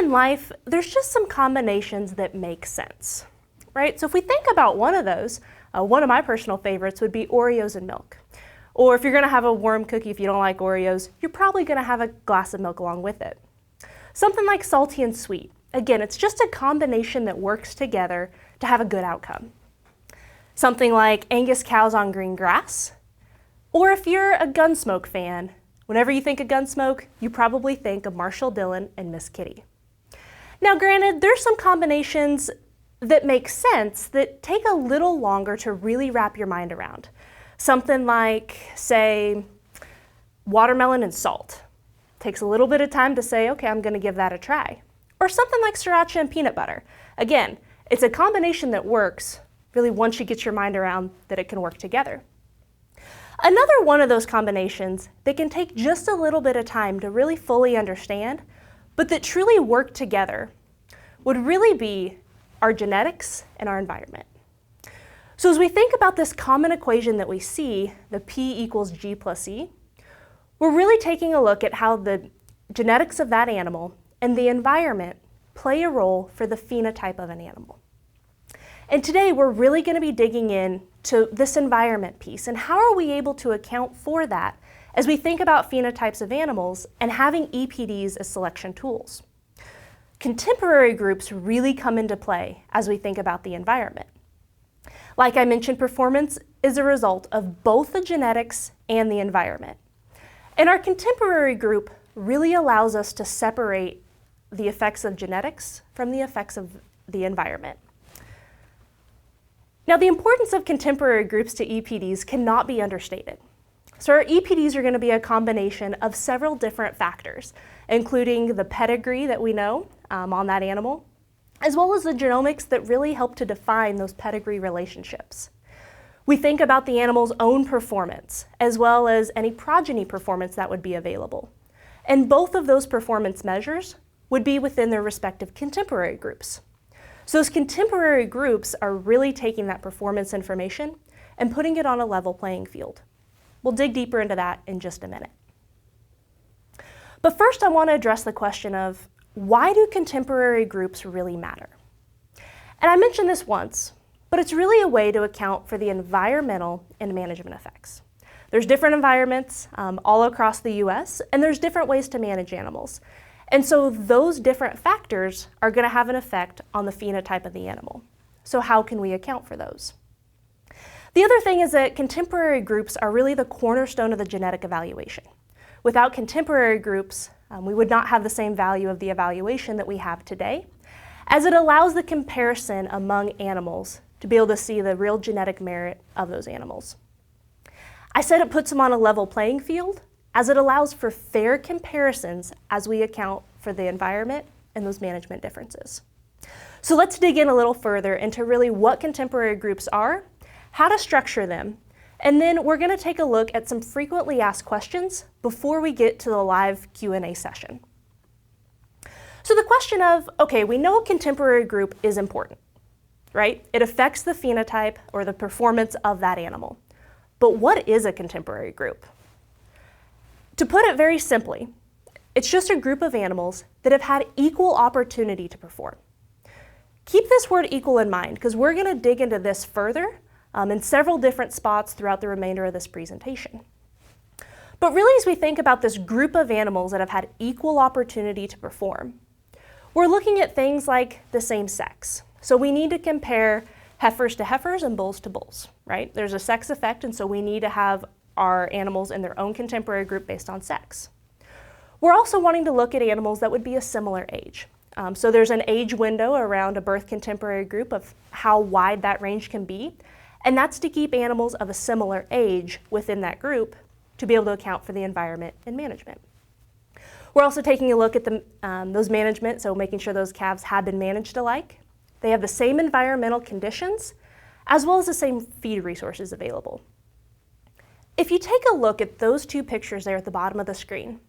in life, there's just some combinations that make sense, right? So if we think about one of those, one of my personal favorites would be Oreos and milk. Or if you're gonna have a warm cookie, if you don't like Oreos, you're probably gonna have a glass of milk along with it. Something like salty and sweet. Again, it's just a combination that works together to have a good outcome. Something like Angus cows on green grass. Or if you're a Gunsmoke fan, whenever you think of Gunsmoke, you probably think of Marshall Dillon and Miss Kitty. Now granted, there's some combinations that make sense that take a little longer to really wrap your mind around. Something like, say, watermelon and salt. Takes a little bit of time to say, okay, I'm gonna give that a try. Or something like sriracha and peanut butter. Again, it's a combination that works really once you get your mind around that it can work together. Another one of those combinations that can take just a little bit of time to really fully understand, but that truly work together, would really be our genetics and our environment. So as we think about this common equation that we see, the P equals G plus E, we're really taking a look at how the genetics of that animal and the environment play a role for the phenotype of an animal. And today we're really going to be digging in to this environment piece and how are we able to account for that as we think about phenotypes of animals and having EPDs as selection tools. Contemporary groups really come into play as we think about the environment. Like I mentioned, performance is a result of both the genetics and the environment. And our contemporary group really allows us to separate the effects of genetics from the effects of the environment. Now, the importance of contemporary groups to EPDs cannot be understated. So our EPDs are going to be a combination of several different factors, including the pedigree that we know on that animal, as well as the genomics that really help to define those pedigree relationships. We think about the animal's own performance, as well as any progeny performance that would be available. And both of those performance measures would be within their respective contemporary groups. So those contemporary groups are really taking that performance information and putting it on a level playing field. We'll dig deeper into that in just a minute. But first I want to address the question of why do contemporary groups really matter? And I mentioned this once, but it's really a way to account for the environmental and management effects. There's different environments all across the US, and there's different ways to manage animals. And so those different factors are going to have an effect on the phenotype of the animal. So how can we account for those? The other thing is that contemporary groups are really the cornerstone of the genetic evaluation. Without contemporary groups, we would not have the same value of the evaluation that we have today, as it allows the comparison among animals to be able to see the real genetic merit of those animals. I said it puts them on a level playing field, as it allows for fair comparisons as we account for the environment and those management differences. So let's dig in a little further into really what contemporary groups are, how to structure them, and then we're going to take a look at some frequently asked questions before we get to the live Q&A session. So the question of, okay, we know a contemporary group is important, right? It affects the phenotype or the performance of that animal. But what is a contemporary group? To put it very simply, it's just a group of animals that have had equal opportunity to perform. Keep this word equal in mind because we're going to dig into this further in several different spots throughout the remainder of this presentation. But really, as we think about this group of animals that have had equal opportunity to perform, we're looking at things like the same sex. So we need to compare heifers to heifers and bulls to bulls, right? There's a sex effect, and so we need to have our animals in their own contemporary group based on sex. We're also wanting to look at animals that would be a similar age. So there's an age window around a birth contemporary group of how wide that range can be, and that's to keep animals of a similar age within that group to be able to account for the environment and management. We're also taking a look at those management, so making sure those calves have been managed alike. They have the same environmental conditions, as well as the same feed resources available. If you take a look at those two pictures there at the bottom of the screen,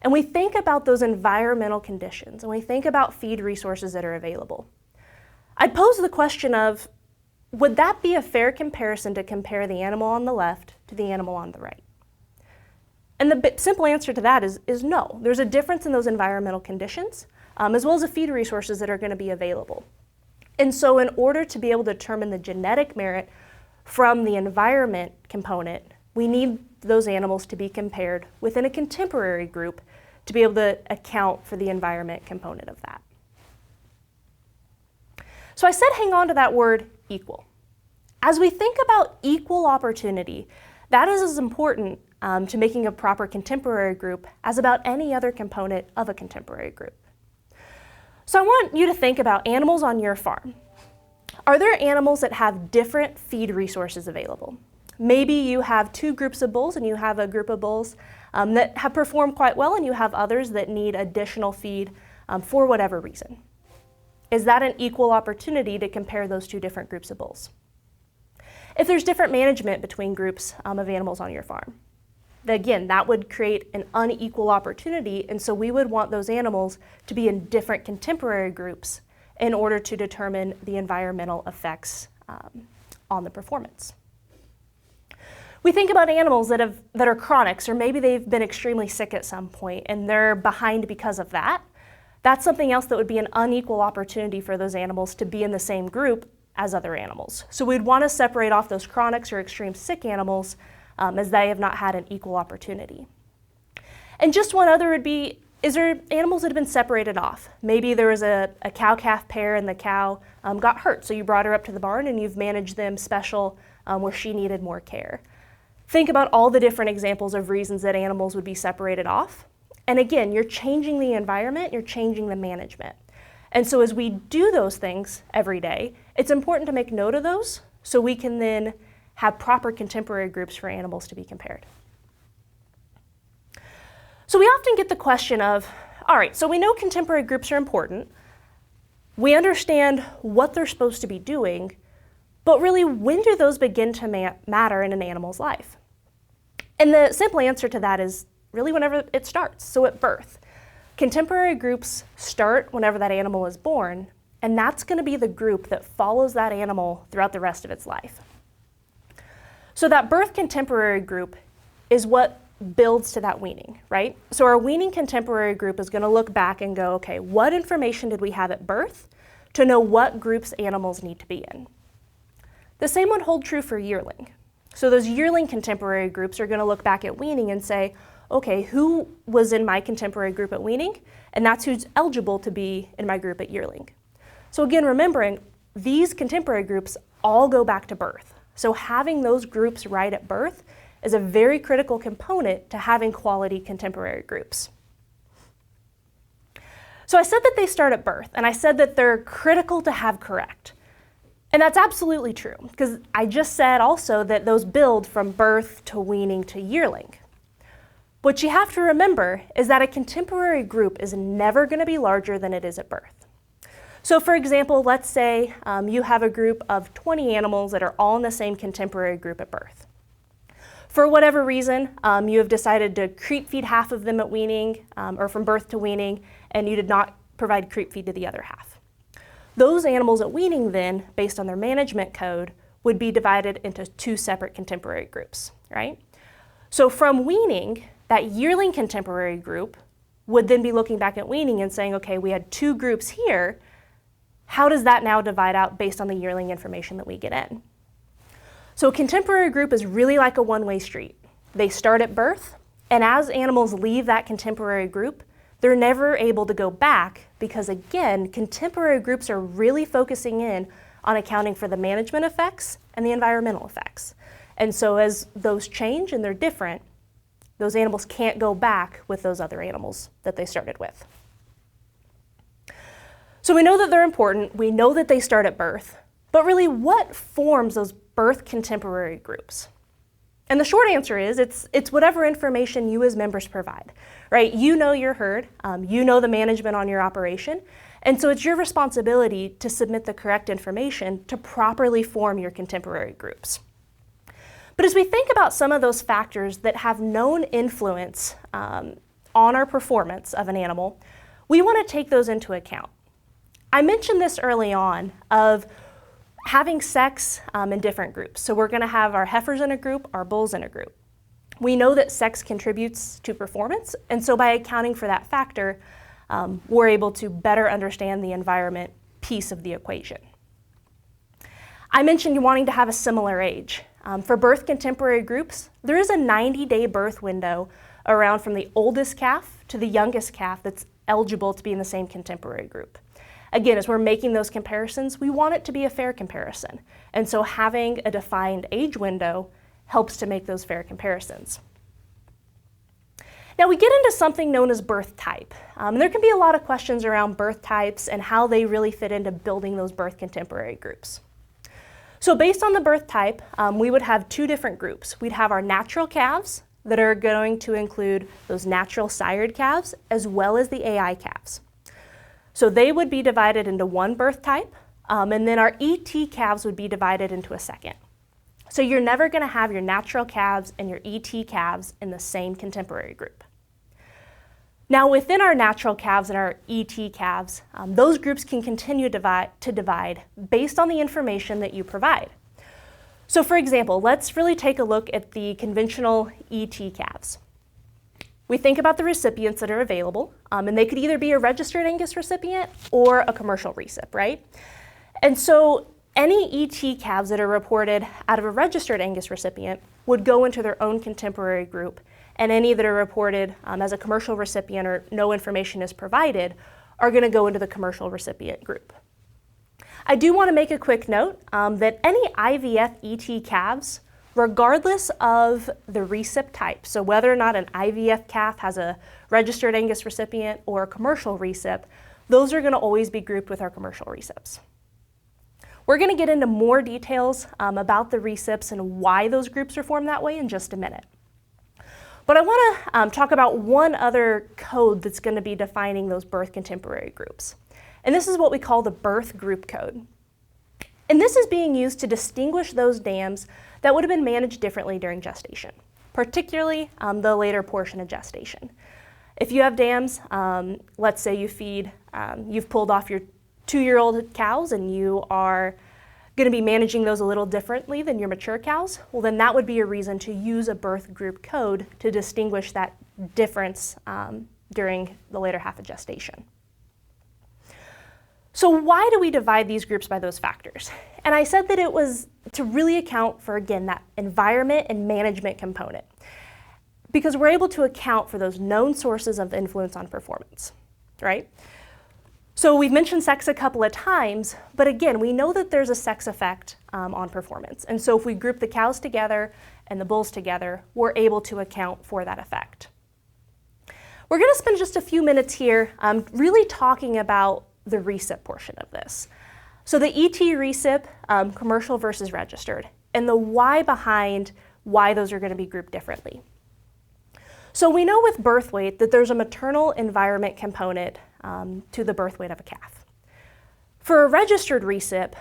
and we think about those environmental conditions, and we think about feed resources that are available, I'd pose the question of, would that be a fair comparison to compare the animal on the left to the animal on the right? And the simple answer to that is no. There's a difference in those environmental conditions, as well as the feed resources that are going to be available. And so in order to be able to determine the genetic merit from the environment component, we need those animals to be compared within a contemporary group to be able to account for the environment component of that. So I said hang on to that word equal. As we think about equal opportunity, that is as important to making a proper contemporary group as about any other component of a contemporary group. So I want you to think about animals on your farm. Are there animals that have different feed resources available? Maybe you have two groups of bulls and you have a group of bulls that have performed quite well and you have others that need additional feed for whatever reason. Is that an equal opportunity to compare those two different groups of bulls? If there's different management between groups of animals on your farm, again, that would create an unequal opportunity, and so we would want those animals to be in different contemporary groups in order to determine the environmental effects on the performance. We think about animals that are chronics, or maybe they've been extremely sick at some point and they're behind because of that. That's something else that would be an unequal opportunity for those animals to be in the same group as other animals. So we'd want to separate off those chronics or extreme sick animals as they have not had an equal opportunity. And just one other would be, is there animals that have been separated off? Maybe there was a cow-calf pair and the cow got hurt, so you brought her up to the barn and you've managed them special where she needed more care. Think about all the different examples of reasons that animals would be separated off. And again, you're changing the environment, you're changing the management. And so as we do those things every day, it's important to make note of those so we can then have proper contemporary groups for animals to be compared. So we often get the question of, all right, so we know contemporary groups are important. We understand what they're supposed to be doing, but really, when do those begin to matter in an animal's life? And the simple answer to that is really whenever it starts, so at birth. Contemporary groups start whenever that animal is born, and that's going to be the group that follows that animal throughout the rest of its life. So that birth contemporary group is what builds to that weaning, right? So our weaning contemporary group is going to look back and go, okay, what information did we have at birth to know what groups animals need to be in? The same would hold true for yearling. So those yearling contemporary groups are going to look back at weaning and say, okay, who was in my contemporary group at weaning? And that's who's eligible to be in my group at yearling. So again, remembering, these contemporary groups all go back to birth. So having those groups right at birth is a very critical component to having quality contemporary groups. So I said that they start at birth, and I said that they're critical to have correct. And that's absolutely true, because I just said also that those build from birth to weaning to yearling. What you have to remember is that a contemporary group is never going to be larger than it is at birth. So for example, let's say you have a group of 20 animals that are all in the same contemporary group at birth. For whatever reason, you have decided to creep feed half of them at weaning, or from birth to weaning, and you did not provide creep feed to the other half. Those animals at weaning then, based on their management code, would be divided into two separate contemporary groups, right? So from weaning, that yearling contemporary group would then be looking back at weaning and saying, okay, we had two groups here. How does that now divide out based on the yearling information that we get in? So a contemporary group is really like a one-way street. They start at birth, and as animals leave that contemporary group, they're never able to go back because, again, contemporary groups are really focusing in on accounting for the management effects and the environmental effects. And so as those change and they're different, those animals can't go back with those other animals that they started with. So we know that they're important, we know that they start at birth, but really what forms those birth contemporary groups? And the short answer is it's whatever information you as members provide, right? You know your herd, you know the management on your operation, and so it's your responsibility to submit the correct information to properly form your contemporary groups. But as we think about some of those factors that have known influence on our performance of an animal, we want to take those into account. I mentioned this early on of having sex in different groups. So we're going to have our heifers in a group, our bulls in a group. We know that sex contributes to performance, and so by accounting for that factor, we're able to better understand the environment piece of the equation. I mentioned you wanting to have a similar age. For birth contemporary groups, there is a 90-day birth window around from the oldest calf to the youngest calf that's eligible to be in the same contemporary group. Again, as we're making those comparisons, we want it to be a fair comparison. And so having a defined age window helps to make those fair comparisons. Now we get into something known as birth type. There can be a lot of questions around birth types and how they really fit into building those birth contemporary groups. So based on the birth type, we would have two different groups. We'd have our natural calves that are going to include those natural sired calves as well as the AI calves. So they would be divided into one birth type, and then our ET calves would be divided into a second. So you're never going to have your natural calves and your ET calves in the same contemporary group. Now within our natural calves and our ET calves, those groups can continue to divide based on the information that you provide. So for example, let's really take a look at the conventional ET calves. We think about the recipients that are available, and they could either be a registered Angus recipient or a commercial recip, right? And so any ET calves that are reported out of a registered Angus recipient would go into their own contemporary group, and any that are reported as a commercial recipient or no information is provided are going to go into the commercial recipient group. I do want to make a quick note that any IVF ET calves, regardless of the recip type, so whether or not an IVF calf has a registered Angus recipient or a commercial recip, those are going to always be grouped with our commercial recips. We're going to get into more details about the recips and why those groups are formed that way in just a minute. But I want to talk about one other code that's going to be defining those birth contemporary groups. And this is what we call the birth group code. And this is being used to distinguish those dams that would have been managed differently during gestation, particularly the later portion of gestation. If you have dams, let's say you've pulled off your 2-year-old cows and you are going to be managing those a little differently than your mature cows, well then that would be a reason to use a birth group code to distinguish that difference during the later half of gestation. So why do we divide these groups by those factors? And I said that it was to really account for, again, that environment and management component, because we're able to account for those known sources of influence on performance, right? So we've mentioned sex a couple of times, but again, we know that there's a sex effect on performance. And so if we group the cows together and the bulls together, we're able to account for that effect. We're going to spend just a few minutes here really talking about the recip portion of this. So the ET recip, commercial versus registered, and the why behind why those are going to be grouped differently. So we know with birth weight that there's a maternal environment component to the birth weight of a calf. For a registered recip,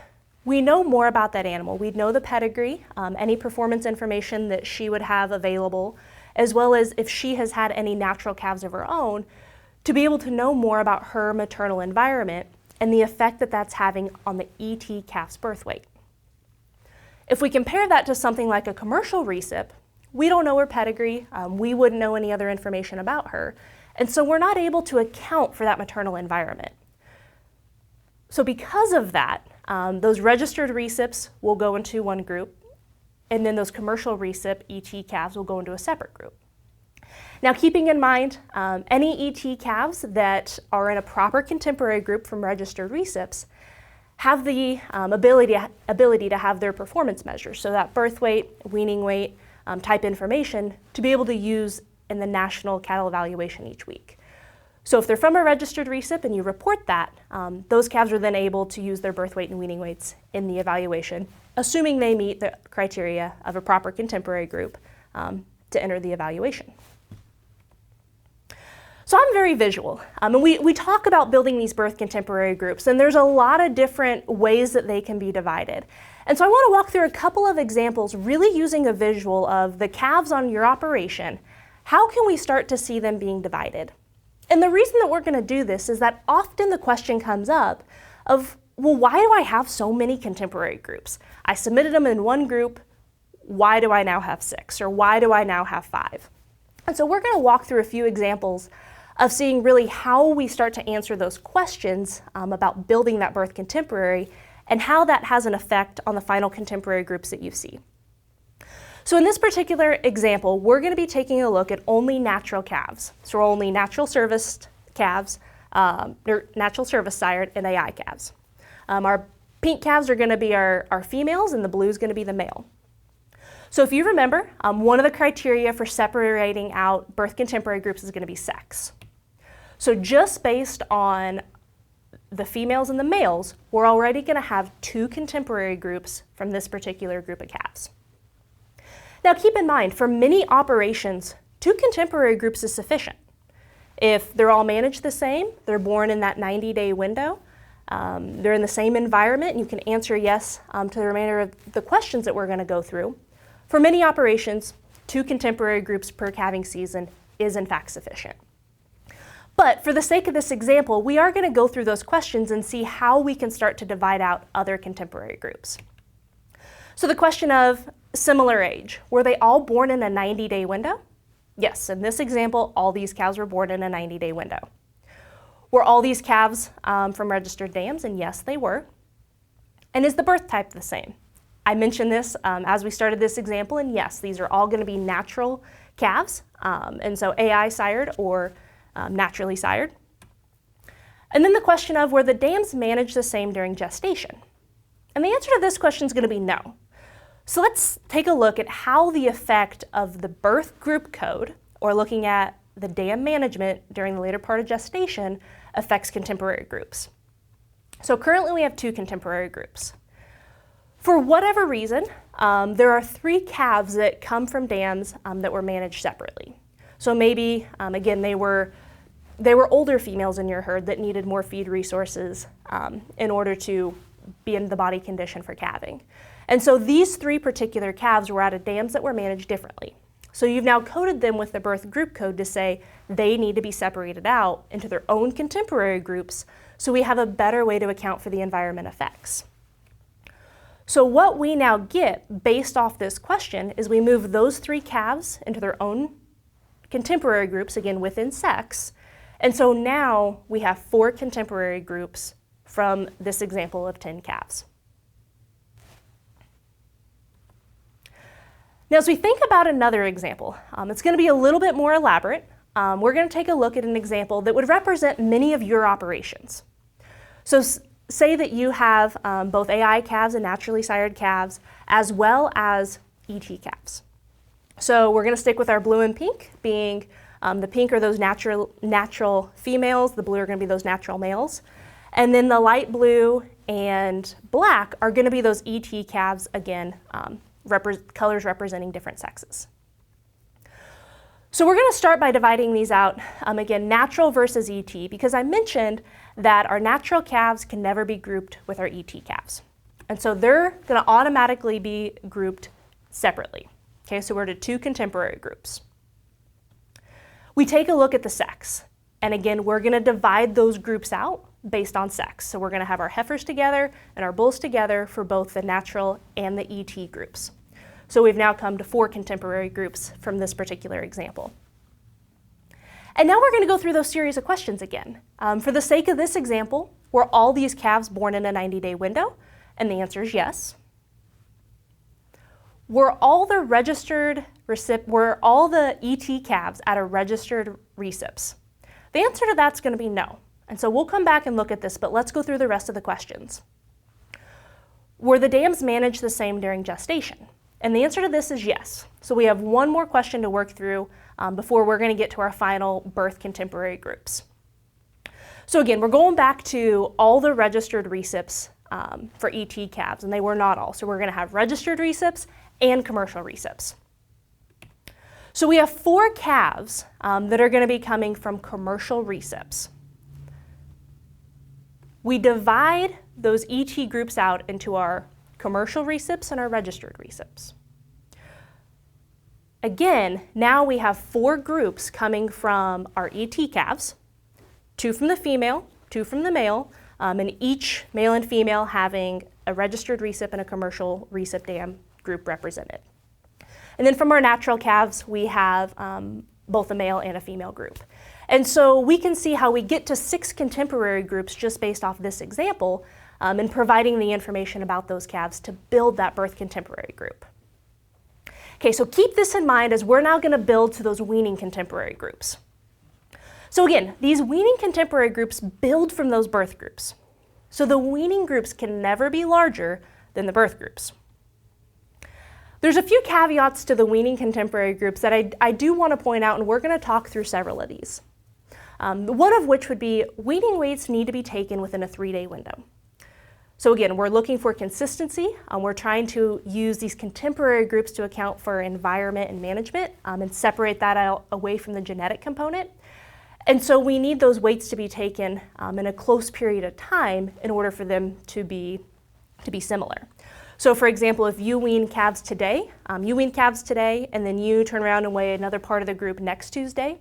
we know more about that animal. We'd know the pedigree, any performance information that she would have available, as well as if she has had any natural calves of her own, to be able to know more about her maternal environment and the effect that that's having on the ET calf's birth weight. If we compare that to something like a commercial recip, we don't know her pedigree, we wouldn't know any other information about her, and so we're not able to account for that maternal environment. So because of that, those registered recips will go into one group, and then those commercial recip ET calves will go into a separate group. Now keeping in mind, any ET calves that are in a proper contemporary group from registered recips have the ability to have their performance measures, so that birth weight, weaning weight, type information to be able to use in the national cattle evaluation each week. So if they're from a registered recip and you report that, those calves are then able to use their birth weight and weaning weights in the evaluation, assuming they meet the criteria of a proper contemporary group to enter the evaluation. So I'm very visual, and we talk about building these birth contemporary groups, and there's a lot of different ways that they can be divided. And so I want to walk through a couple of examples really using a visual of the calves on your operation. How can we start to see them being divided? And the reason that we're going to do this is that often the question comes up of, well, why do I have so many contemporary groups? I submitted them in one group, why do I now have 6? Or why do I now have 5? And so we're going to walk through a few examples of seeing really how we start to answer those questions about building that birth contemporary and how that has an effect on the final contemporary groups that you see. So in this particular example, we're going to be taking a look at only natural calves. So only natural serviced calves, or natural service sired and AI calves. Our pink calves are going to be our females and the blue is going to be the male. So if you remember, one of the criteria for separating out birth contemporary groups is going to be sex. So just based on the females and the males, we're already going to have 2 contemporary groups from this particular group of calves. Now keep in mind, for many operations, 2 contemporary groups is sufficient. If they're all managed the same, they're born in that 90-day window, they're in the same environment, and you can answer yes to the remainder of the questions that we're going to go through. For many operations, 2 contemporary groups per calving season is in fact sufficient. But for the sake of this example, we are going to go through those questions and see how we can start to divide out other contemporary groups. So the question of similar age, were they all born in a 90-day window? Yes, in this example, all these calves were born in a 90-day window. Were all these calves from registered dams? And yes, they were. And is the birth type the same? I mentioned this as we started this example, and yes, these are all going to be natural calves, and so AI sired or naturally sired. And then the question of, were the dams managed the same during gestation? And the answer to this question is going to be no. So let's take a look at how the effect of the birth group code, or looking at the dam management during the later part of gestation, affects contemporary groups. So currently we have 2 contemporary groups. For whatever reason, there are 3 calves that come from dams that were managed separately. So maybe, again, they were older females in your herd that needed more feed resources in order to be in the body condition for calving. And so these 3 particular calves were out of dams that were managed differently. So you've now coded them with the birth group code to say they need to be separated out into their own contemporary groups, so we have a better way to account for the environment effects. So what we now get based off this question is we move those 3 calves into their own contemporary groups, again within sex, and so now we have 4 contemporary groups from this example of 10 calves. Now as we think about another example, it's going to be a little bit more elaborate. We're going to take a look at an example that would represent many of your operations. So say that you have both AI calves and naturally sired calves, as well as ET calves. So we're going to stick with our blue and pink, being the pink are those natural females, the blue are going to be those natural males, and then the light blue and black are going to be those ET calves, again, colors representing different sexes. So we're going to start by dividing these out, again, natural versus ET, because I mentioned that our natural calves can never be grouped with our ET calves. And so they're going to automatically be grouped separately. Okay, so we're to 2 contemporary groups. We take a look at the sex. And again, we're going to divide those groups out based on sex. So we're going to have our heifers together and our bulls together for both the natural and the ET groups. So we've now come to 4 contemporary groups from this particular example. And now we're going to go through those series of questions again. For the sake of this example, were all these calves born in a 90-day window? And the answer is yes. Were all the ET calves at a registered recips? The answer to that's going to be no. And so we'll come back and look at this, but let's go through the rest of the questions. Were the dams managed the same during gestation? And the answer to this is yes. So we have one more question to work through before we're going to get to our final birth contemporary groups. So again, we're going back to all the registered recips for ET calves, and they were not all. So we're going to have registered recips and commercial recips. So we have 4 calves that are going to be coming from commercial recips. We divide those ET groups out into our commercial recips and our registered recips. Again, now we have 4 groups coming from our ET calves, 2 from the female, 2 from the male, and each male and female having a registered recip and a commercial recip dam group represented. And then from our natural calves, we have both a male and a female group. And so we can see how we get to 6 contemporary groups just based off this example, and providing the information about those calves to build that birth contemporary group. Okay, so keep this in mind as we're now going to build to those weaning contemporary groups. So again, these weaning contemporary groups build from those birth groups. So the weaning groups can never be larger than the birth groups. There's a few caveats to the weaning contemporary groups that I do want to point out, and we're going to talk through several of these. One of which would be weaning weights need to be taken within a 3-day window. So again, we're looking for consistency. We're trying to use these contemporary groups to account for environment and management and separate that out away from the genetic component. And so we need those weights to be taken in a close period of time in order for them to be similar. So for example, if you wean calves today, and then you turn around and weigh another part of the group next Tuesday,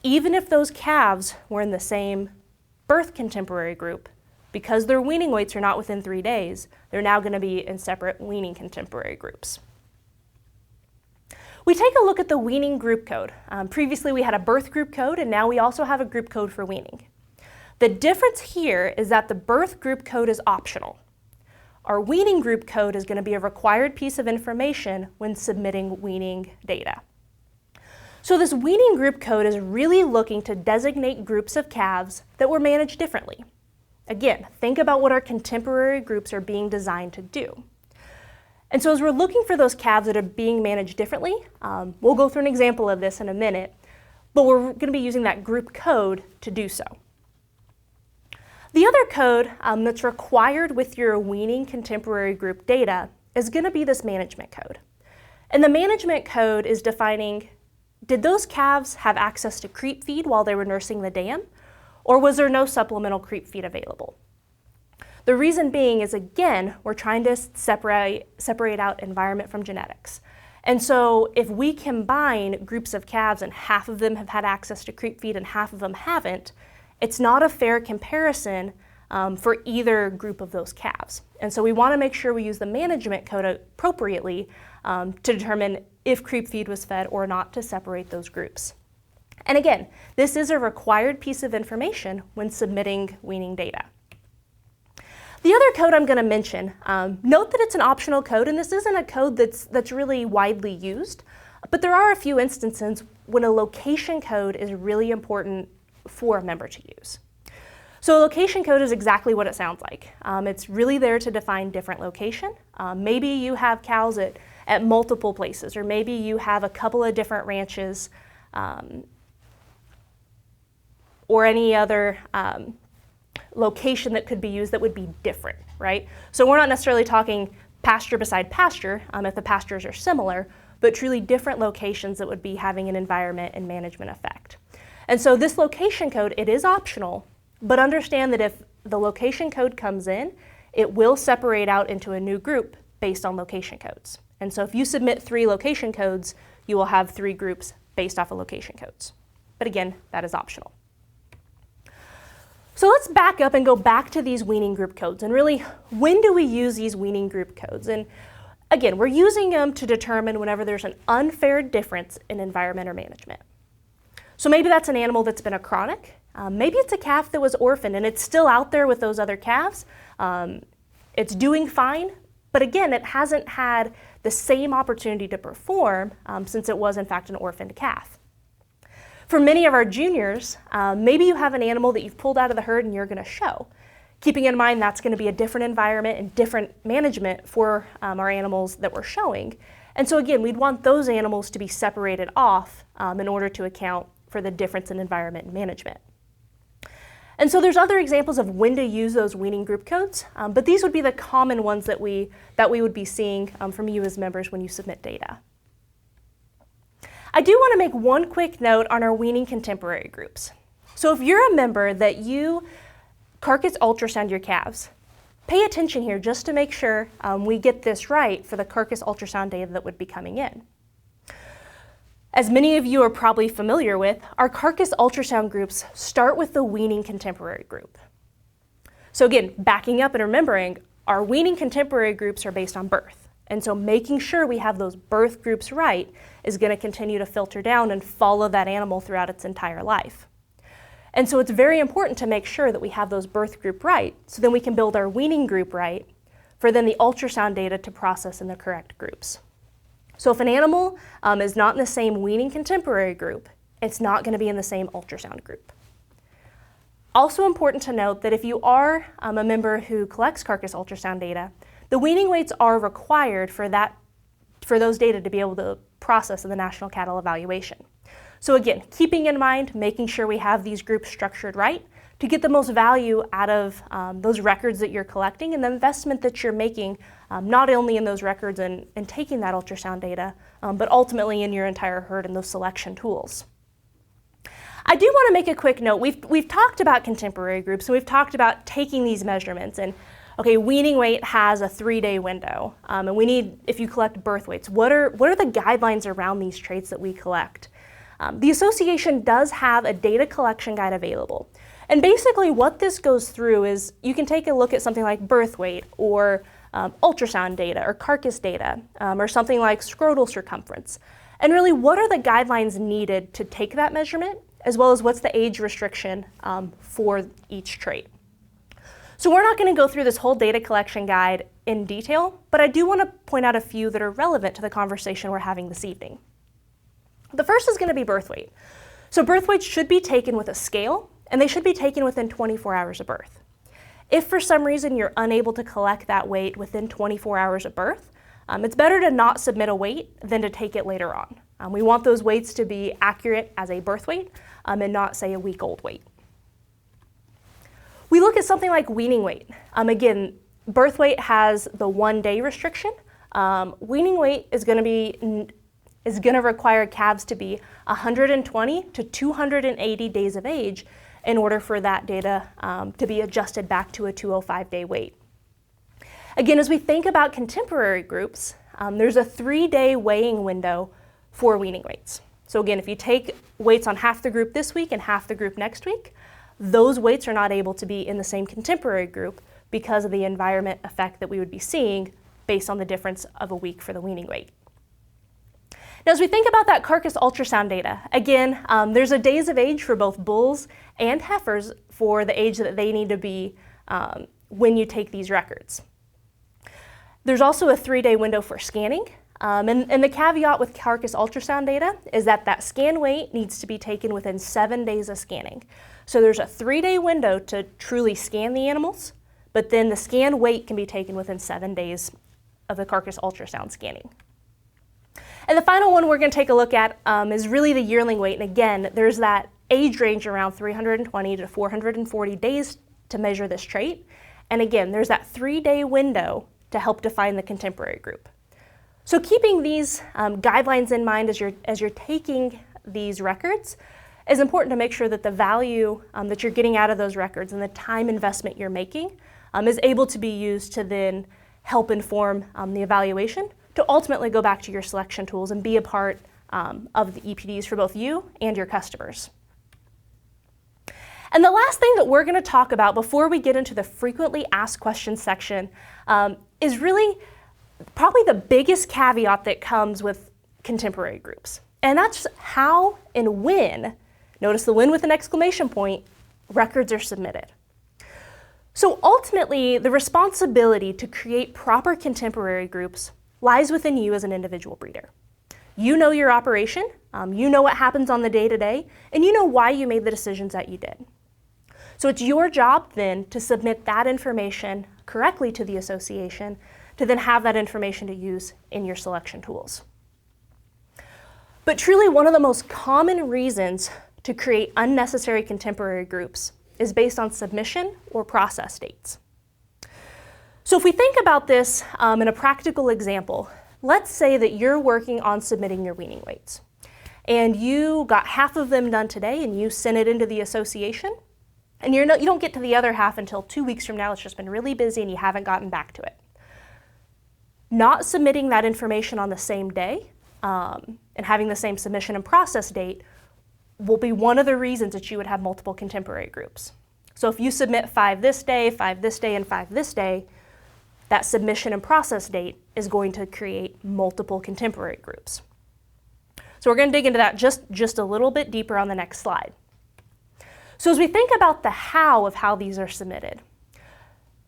even if those calves were in the same birth contemporary group, because their weaning weights are not within 3 days, they're now going to be in separate weaning contemporary groups. We take a look at the weaning group code. Previously we had a birth group code, and now we also have a group code for weaning. The difference here is that the birth group code is optional. Our weaning group code is going to be a required piece of information when submitting weaning data. So this weaning group code is really looking to designate groups of calves that were managed differently. Again, think about what our contemporary groups are being designed to do. And so as we're looking for those calves that are being managed differently, we'll go through an example of this in a minute, but we're going to be using that group code to do so. The other code that's required with your weaning contemporary group data is going to be this management code. And the management code is defining, did those calves have access to creep feed while they were nursing the dam, or was there no supplemental creep feed available? The reason being is, again, we're trying to separate out environment from genetics. And so if we combine groups of calves and half of them have had access to creep feed and half of them haven't, it's not a fair comparison for either group of those calves. And so we want to make sure we use the management code appropriately to determine if creep feed was fed or not to separate those groups. And again, this is a required piece of information when submitting weaning data. The other code I'm going to mention, note that it's an optional code, and this isn't a code that's really widely used, but there are a few instances when a location code is really important for a member to use. So a location code is exactly what it sounds like. It's really there to define different location. Maybe you have cows at multiple places, or maybe you have a couple of different ranches, or any other location that could be used that would be different, right? So we're not necessarily talking pasture beside pasture if the pastures are similar, but truly different locations that would be having an environment and management effect. And so this location code, it is optional, but understand that if the location code comes in, it will separate out into a new group based on location codes. And so if you submit 3 location codes, you will have 3 groups based off of location codes. But again, that is optional. So let's back up and go back to these weaning group codes, and really, when do we use these weaning group codes? And again, we're using them to determine whenever there's an unfair difference in environment or management. So maybe that's an animal that's been a chronic. Maybe it's a calf that was orphaned and it's still out there with those other calves. It's doing fine, but again, it hasn't had the same opportunity to perform since it was in fact an orphaned calf. For many of our juniors, maybe you have an animal that you've pulled out of the herd and you're going to show. Keeping in mind that's going to be a different environment and different management for our animals that we're showing. And so again, we'd want those animals to be separated off in order to account for the difference in environment and management. And so there's other examples of when to use those weaning group codes, but these would be the common ones that we would be seeing from you as members when you submit data. I do want to make one quick note on our weaning contemporary groups. So if you're a member that you carcass ultrasound your calves, pay attention here just to make sure we get this right for the carcass ultrasound data that would be coming in. As many of you are probably familiar with, our carcass ultrasound groups start with the weaning contemporary group. So again, backing up and remembering, our weaning contemporary groups are based on birth. And so making sure we have those birth groups right is going to continue to filter down and follow that animal throughout its entire life. And so it's very important to make sure that we have those birth group right, so then we can build our weaning group right for then the ultrasound data to process in the correct groups. So if an animal is not in the same weaning contemporary group, it's not going to be in the same ultrasound group. Also important to note that if you are a member who collects carcass ultrasound data, the weaning weights are required for those data to be able to process in the National Cattle Evaluation. So again, keeping in mind, making sure we have these groups structured right to get the most value out of those records that you're collecting and the investment that you're making, not only in those records and taking that ultrasound data, but ultimately in your entire herd and those selection tools. I do want to make a quick note. We've talked about contemporary groups, and we've talked about taking these measurements. And okay, weaning weight has a 3-day window, and we need, if you collect birth weights, what are the guidelines around these traits that we collect? The association does have a data collection guide available. And basically what this goes through is you can take a look at something like birth weight or ultrasound data or carcass data or something like scrotal circumference. And really, what are the guidelines needed to take that measurement, as well as what's the age restriction for each trait. So we're not going to go through this whole data collection guide in detail, but I do want to point out a few that are relevant to the conversation we're having this evening. The first is going to be birth weight. So birth weights should be taken with a scale, and they should be taken within 24 hours of birth. If for some reason you're unable to collect that weight within 24 hours of birth, it's better to not submit a weight than to take it later on. We want those weights to be accurate as a birth weight and not, say, a week-old weight. We look at something like weaning weight. Again, birth weight has the 1-day restriction. Weaning weight is going to require calves to be 120 to 280 days of age in order for that data to be adjusted back to a 205-day weight. Again, as we think about contemporary groups, there's a 3-day weighing window for weaning weights. So again, if you take weights on half the group this week and half the group next week, those weights are not able to be in the same contemporary group because of the environment effect that we would be seeing based on the difference of a week for the weaning weight. Now, as we think about that carcass ultrasound data, again, there's a days of age for both bulls and heifers for the age that they need to be when you take these records. There's also a 3-day window for scanning, and the caveat with carcass ultrasound data is that scan weight needs to be taken within 7 days of scanning. So there's a 3-day window to truly scan the animals, but then the scan weight can be taken within 7 days of the carcass ultrasound scanning. And the final one we're going to take a look at is really the yearling weight. And again, there's that age range around 320 to 440 days to measure this trait. And again, there's that 3-day window to help define the contemporary group. So keeping these guidelines in mind as you're taking these records is important to make sure that the value that you're getting out of those records and the time investment you're making is able to be used to then help inform the evaluation to ultimately go back to your selection tools and be a part of the EPDs for both you and your customers. And the last thing that we're going to talk about before we get into the frequently asked questions section is really probably the biggest caveat that comes with contemporary groups. And that's how and when, notice the when with an exclamation point, records are submitted. So ultimately, the responsibility to create proper contemporary groups lies within you as an individual breeder. You know your operation, you know what happens on the day-to-day, and you know why you made the decisions that you did. So it's your job then to submit that information correctly to the association to then have that information to use in your selection tools. But truly, one of the most common reasons to create unnecessary contemporary groups is based on submission or process dates. So if we think about this in a practical example, let's say that you're working on submitting your weaning weights, and you got half of them done today and you sent it into the association, and you don't get to the other half until 2 weeks from now. It's just been really busy and you haven't gotten back to it. Not submitting that information on the same day and having the same submission and process date will be one of the reasons that you would have multiple contemporary groups. So if you submit 5 this day, 5 this day, and 5 this day, that submission and process date is going to create multiple contemporary groups. So we're going to dig into that just a little bit deeper on the next slide. So as we think about the how of how these are submitted,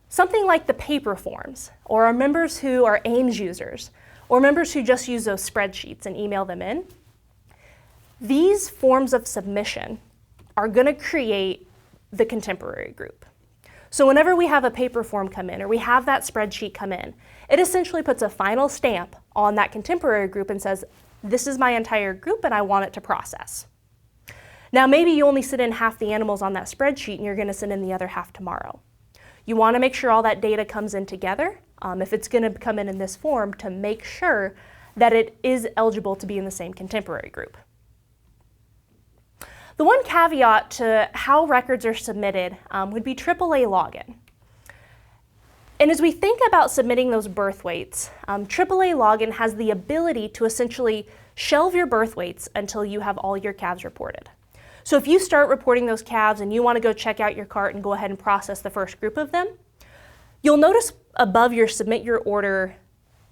something like the paper forms, or our members who are AIMS users, or members who just use those spreadsheets and email them in, these forms of submission are going to create the contemporary group. So whenever we have a paper form come in, or we have that spreadsheet come in, it essentially puts a final stamp on that contemporary group and says, this is my entire group and I want it to process. Now maybe you only send in half the animals on that spreadsheet and you're going to send in the other half tomorrow. You want to make sure all that data comes in together, if it's going to come in this form, to make sure that it is eligible to be in the same contemporary group. The one caveat to how records are submitted would be AAA login. And as we think about submitting those birth weights, AAA login has the ability to essentially shelve your birth weights until you have all your calves reported. So if you start reporting those calves and you want to go check out your cart and go ahead and process the first group of them, you'll notice above your Submit Your Order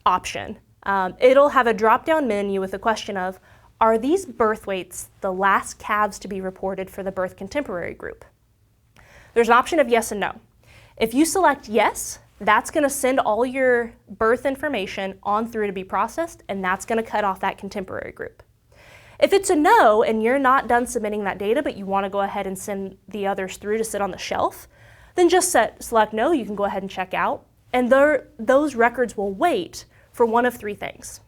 option, it'll have a drop-down menu with a question of, are these birth weights the last calves to be reported for the birth contemporary group? There's an option of yes and no. If you select yes, that's going to send all your birth information on through to be processed, and that's going to cut off that contemporary group. If it's a no and you're not done submitting that data, but you want to go ahead and send the others through to sit on the shelf, then just select no, you can go ahead and check out, and those records will wait for one of three things.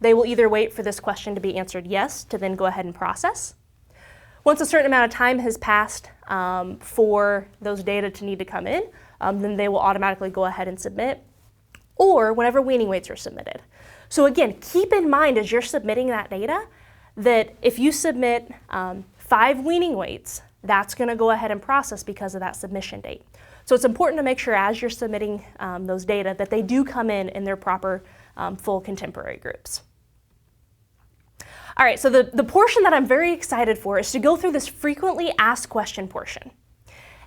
They will either wait for this question to be answered yes to then go ahead and process. Once a certain amount of time has passed for those data to need to come in, then they will automatically go ahead and submit, or whenever weaning weights are submitted. So again, keep in mind as you're submitting that data that if you submit 5 weaning weights, that's going to go ahead and process because of that submission date. So it's important to make sure as you're submitting those data that they do come in their proper full contemporary groups. All right, so the portion that I'm very excited for is to go through this frequently asked question portion.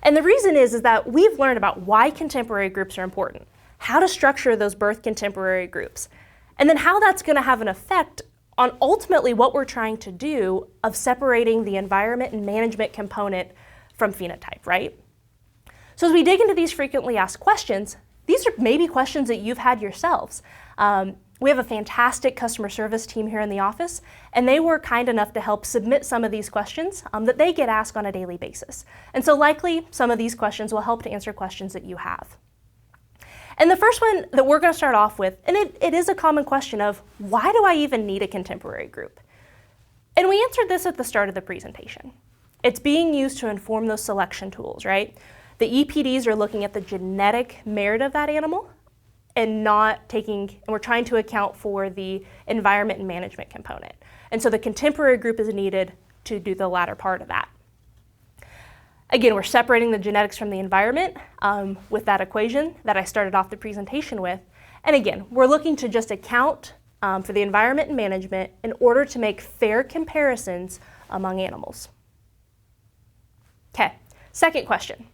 And the reason is that we've learned about why contemporary groups are important, how to structure those birth contemporary groups, and then how that's going to have an effect on ultimately what we're trying to do of separating the environment and management component from phenotype, right? So as we dig into these frequently asked questions, these are maybe questions that you've had yourselves. We have a fantastic customer service team here in the office, and they were kind enough to help submit some of these questions that they get asked on a daily basis. And so likely some of these questions will help to answer questions that you have. And the first one that we're going to start off with, and it is a common question of, why do I even need a contemporary group? And we answered this at the start of the presentation. It's being used to inform those selection tools, right? The EPDs are looking at the genetic merit of that animal and we're trying to account for the environment and management component. And so the contemporary group is needed to do the latter part of that. Again, we're separating the genetics from the environment with that equation that I started off the presentation with. And again, we're looking to just account for the environment and management in order to make fair comparisons among animals. Okay, second question.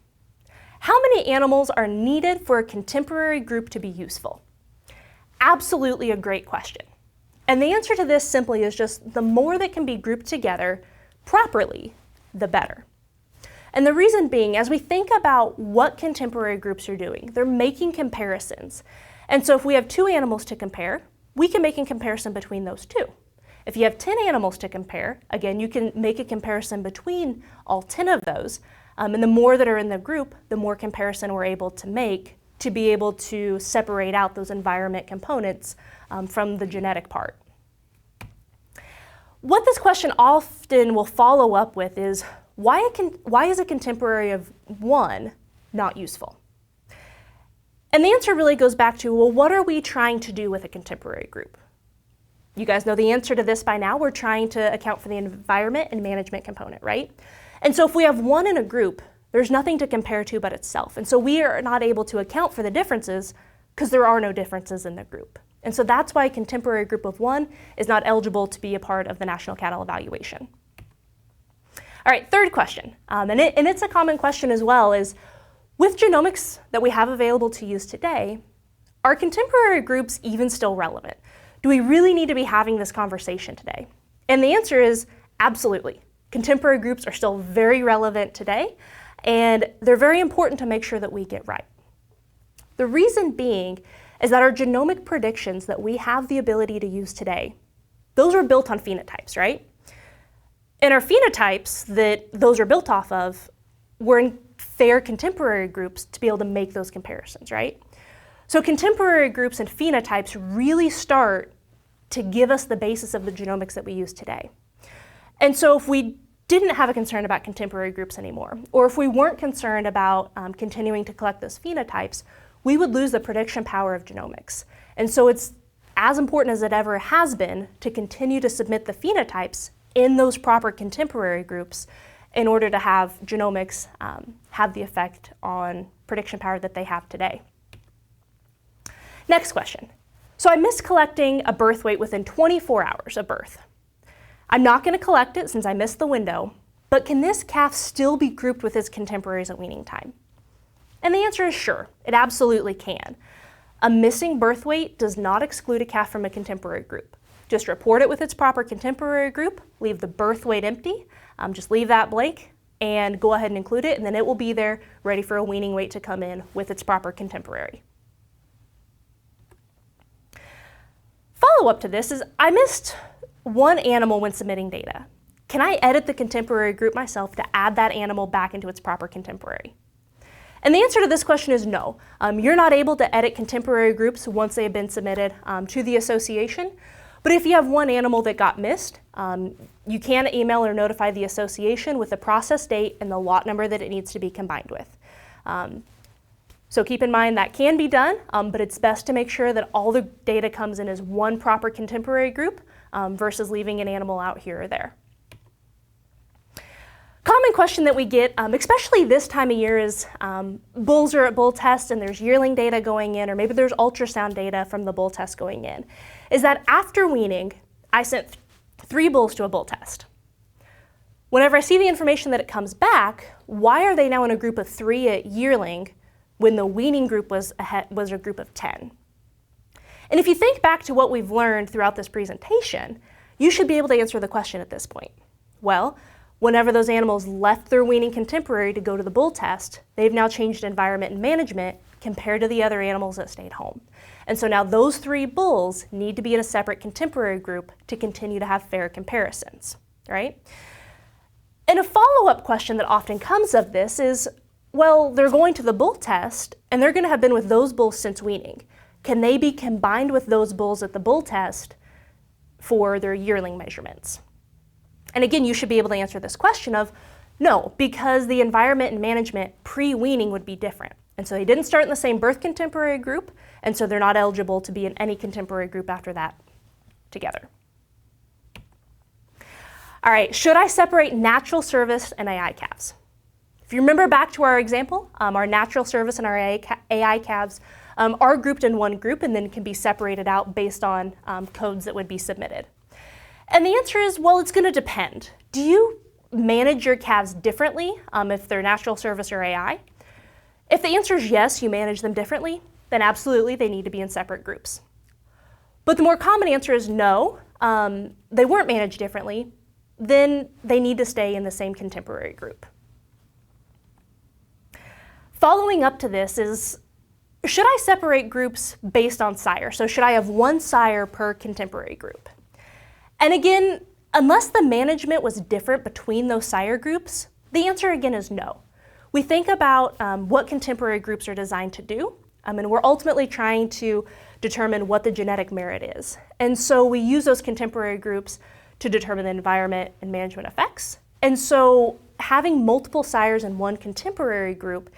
How many animals are needed for a contemporary group to be useful? Absolutely a great question. And the answer to this simply is just the more that can be grouped together properly, the better. And the reason being, as we think about what contemporary groups are doing, they're making comparisons. And so if we have 2 animals to compare, we can make a comparison between those 2. If you have 10 animals to compare, again, you can make a comparison between all 10 of those. And the more that are in the group, the more comparison we're able to make to be able to separate out those environment components from the genetic part. What this question often will follow up with is, why is a contemporary of 1 not useful? And the answer really goes back to, well, what are we trying to do with a contemporary group? You guys know the answer to this by now. We're trying to account for the environment and management component, right? And so if we have 1 in a group, there's nothing to compare to but itself. And so we are not able to account for the differences because there are no differences in the group. And so that's why a contemporary group of 1 is not eligible to be a part of the National Cattle Evaluation. All right, third question, and it's a common question as well, is with genomics that we have available to use today, are contemporary groups even still relevant? Do we really need to be having this conversation today? And the answer is absolutely. Contemporary groups are still very relevant today, and they're very important to make sure that we get right. The reason being is that our genomic predictions that we have the ability to use today, those are built on phenotypes, right? And our phenotypes that those are built off of were in fair contemporary groups to be able to make those comparisons, right? So contemporary groups and phenotypes really start to give us the basis of the genomics that we use today. And so if we didn't have a concern about contemporary groups anymore, or if we weren't concerned about continuing to collect those phenotypes, we would lose the prediction power of genomics. And so it's as important as it ever has been to continue to submit the phenotypes in those proper contemporary groups in order to have genomics have the effect on prediction power that they have today. Next question. So I missed collecting a birth weight within 24 hours of birth. I'm not going to collect it since I missed the window, but can this calf still be grouped with its contemporaries at weaning time? And the answer is sure, it absolutely can. A missing birth weight does not exclude a calf from a contemporary group. Just report it with its proper contemporary group, leave the birth weight empty, just leave that blank, and go ahead and include it, and then it will be there ready for a weaning weight to come in with its proper contemporary. Follow-up to this is, I missed one animal when submitting data. Can I edit the contemporary group myself to add that animal back into its proper contemporary? And the answer to this question is no. You're not able to edit contemporary groups once they have been submitted to the association. But if you have one animal that got missed, you can email or notify the association with the process date and the lot number that it needs to be combined with. So keep in mind that can be done, but it's best to make sure that all the data comes in as one proper contemporary group versus leaving an animal out here or there. Common question that we get, especially this time of year, is bulls are at bull tests and there's yearling data going in, or maybe there's ultrasound data from the bull test going in, is that after weaning, I sent 3 bulls to a bull test. Whenever I see the information that it comes back, why are they now in a group of 3 at yearling when the weaning group was a group of 10? And if you think back to what we've learned throughout this presentation, you should be able to answer the question at this point. Well, whenever those animals left their weaning contemporary to go to the bull test, they've now changed environment and management compared to the other animals that stayed home. And so now those 3 bulls need to be in a separate contemporary group to continue to have fair comparisons, right? And a follow-up question that often comes of this is, well, they're going to the bull test and they're going to have been with those bulls since weaning. Can they be combined with those bulls at the bull test for their yearling measurements? And again, you should be able to answer this question of no, because the environment and management pre-weaning would be different. And so they didn't start in the same birth contemporary group, and so they're not eligible to be in any contemporary group after that together. All right, should I separate natural service and AI calves? If you remember back to our example, our natural service and our AI calves are grouped in one group and then can be separated out based on codes that would be submitted. And the answer is, well, it's going to depend. Do you manage your calves differently if they're natural service or AI? If the answer is yes, you manage them differently, then absolutely they need to be in separate groups. But the more common answer is no, they weren't managed differently, then they need to stay in the same contemporary group. Following up to this is, should I separate groups based on sire? So should I have one sire per contemporary group? And again, unless the management was different between those sire groups, the answer again is no. We think about what contemporary groups are designed to do, and we're ultimately trying to determine what the genetic merit is. And so we use those contemporary groups to determine the environment and management effects. And so having multiple sires in one contemporary group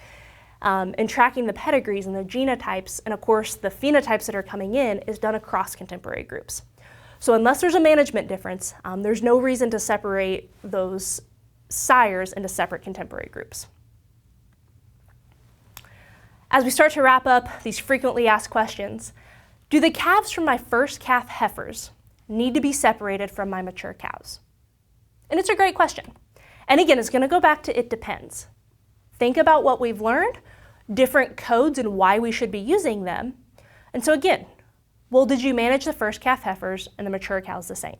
and tracking the pedigrees and the genotypes, and of course the phenotypes that are coming in, is done across contemporary groups. So unless there's a management difference, there's no reason to separate those sires into separate contemporary groups. As we start to wrap up these frequently asked questions, do the calves from my first calf heifers need to be separated from my mature cows? And it's a great question. And again, it's going to go back to it depends. Think about what we've learned, different codes and why we should be using them, And so again, well, did you manage the first calf heifers and the mature cows the same?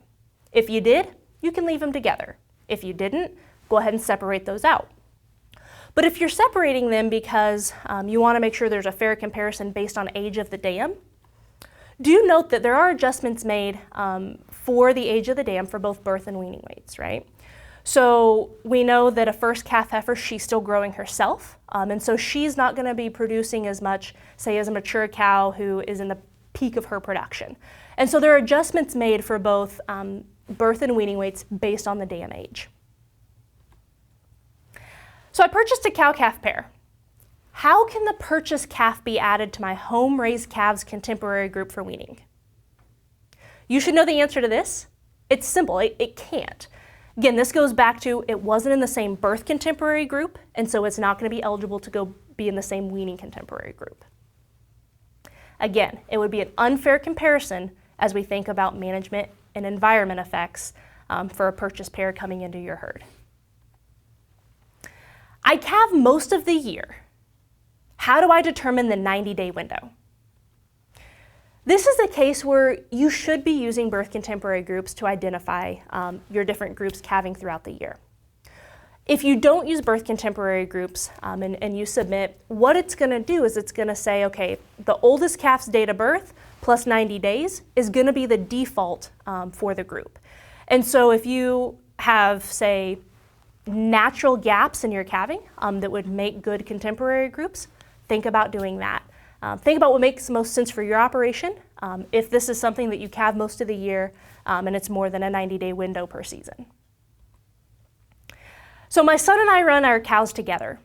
If you did, you can leave them together. If you didn't, go ahead and separate those out. But if you're separating them because you want to make sure there's a fair comparison based on age of the dam, do note that there are adjustments made for the age of the dam for both birth and weaning weights, right? So we know that a first calf heifer, she's still growing herself, and so she's not going to be producing as much, say, as a mature cow who is in the peak of her production. And so there are adjustments made for both birth and weaning weights based on the dam age. So I purchased a cow-calf pair. How can the purchased calf be added to my home-raised calves contemporary group for weaning? You should know the answer to this. It's simple, it can't. Again, this goes back to it wasn't in the same birth contemporary group, and so it's not going to be eligible to go be in the same weaning contemporary group. Again, it would be an unfair comparison as we think about management and environment effects for a purchased pair coming into your herd. I calve most of the year. How do I determine the 90-day window? This is a case where you should be using birth contemporary groups to identify your different groups calving throughout the year. If you don't use birth contemporary groups and you submit, what it's going to do is it's going to say, okay, the oldest calf's date of birth plus 90 days is going to be the default for the group. And so if you have, say, natural gaps in your calving that would make good contemporary groups, think about doing that. Think about what makes most sense for your operation. If this is something that you calve most of the year and it's more than a 90-day window per season. So my son and I run our cows together.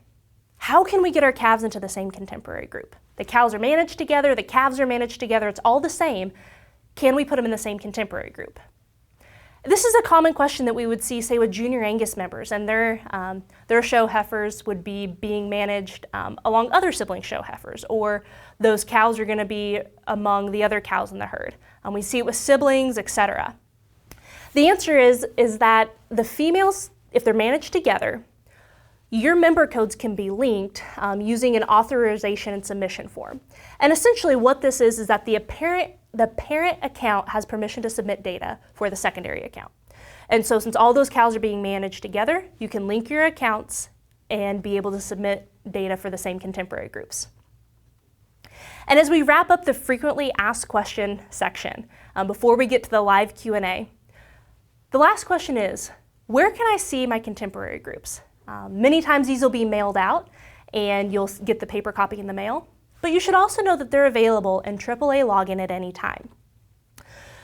How can we get our calves into the same contemporary group? The cows are managed together, the calves are managed together, it's all the same. Can we put them in the same contemporary group? This is a common question that we would see, say, with junior Angus members, and their show heifers would be being managed along other sibling show heifers, or those cows are going to be among the other cows in the herd. We see it with siblings, etc. The answer is that the females, if they're managed together, your member codes can be linked using an authorization and submission form. And essentially what this is that the parent account has permission to submit data for the secondary account. And so since all those cows are being managed together, you can link your accounts and be able to submit data for the same contemporary groups. And as we wrap up the frequently asked question section, before we get to the live Q&A, the last question is, where can I see my contemporary groups? Many times these will be mailed out and you'll get the paper copy in the mail, but you should also know that they're available in AAA login at any time.